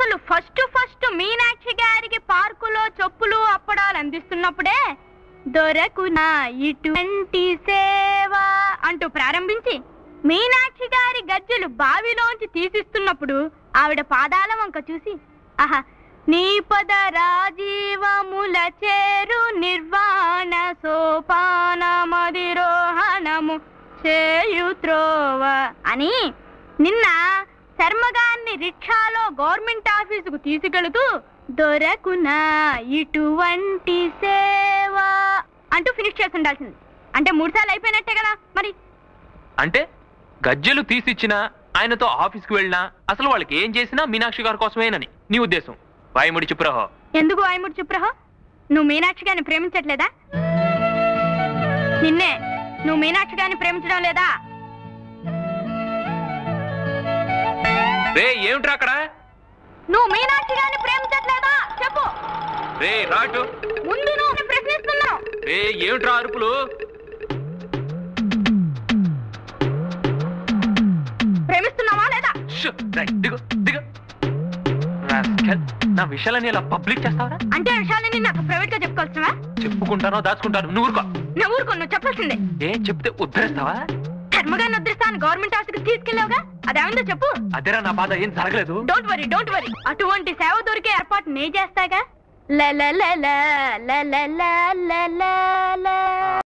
అసలు ఫస్ట్ మీనాక్షి గారికి పార్కులో చెప్పులు అప్పడాలు అందిస్తున్నప్పుడే దొరకునా ఇటువంటి సేవ అంటూ ప్రారంభించి మీనాక్షి గారి గజ్జెలు బావిలోంచి తీసిస్తున్నప్పుడు ఆవిడ పాదాల వంక చూసి ఆహా నీ పద రాజీవముల చేరు నిర్వాణ సోపానమధిరోహణము చేయుత్రోవ అని నిన్న శర్మగారిని రిక్షాలో గవర్నమెంట్ ఆఫీసుకు తీసుకెళుతూ దొరకునా ఇటువంటి సేవ అంటూ ఫినిష్ చేసి ఉండాల్సింది. అంటే 3 సార్లు అయిపోయినట్టే కదా మరి. అంటే గజ్జెలు తీసిచ్చినా ఆయనతో ఆఫీస్కి వెళ్ళినా అసలు వాళ్ళకి ఏం చేసినా మీనాక్షి గారి కోసమేనని నీ ఉద్దేశం. వాయిముడి చెప్పురహో. ఎందుకు వాయిముడి చెప్పురహో? నువ్వు మీనాక్షి గారిని ప్రేమించట్లేదా? నిన్నే, నువ్వు మీనాక్షి గారిని ప్రేమించడం లేదా? రే ఏమిట్రా అక్కడ? నువ్వు మీనాక్షి గారిని ప్రేమించట్లేదా చెప్పు. రే రాటు ముందు నువ్వు ప్రశ్నిస్తున్నావు. రే ఏమిట్రా అరుపులు? ప్రేమిస్తున్నావా లేదా? దిగు దిగు. నా విషయాలని ఇలా పబ్లిక్ చేస్తావరా? అంటే విషయాలని నాకు ప్రైవేట్ గా చెప్పుకోవచ్చువా? చెప్పుకుంటానో దాచుకుంటాను. నువ్వు ఊరుకో. నువ్వు చెప్పాల్సిందే. ఏం చెప్తే ఉద్ధరిస్తావా? ధర్మగారిని ఉద్ధరిస్తాను గవర్నమెంట్ ఆఫీస్కి తీసుకెళ్ళావుగా, అదేమందో చెప్పు. అదేరా నా బాధ, ఏం జరగలేదు. Don't worry. అటువంటి సేవ దొరికే ఏర్పాటు నే చేస్తాగా.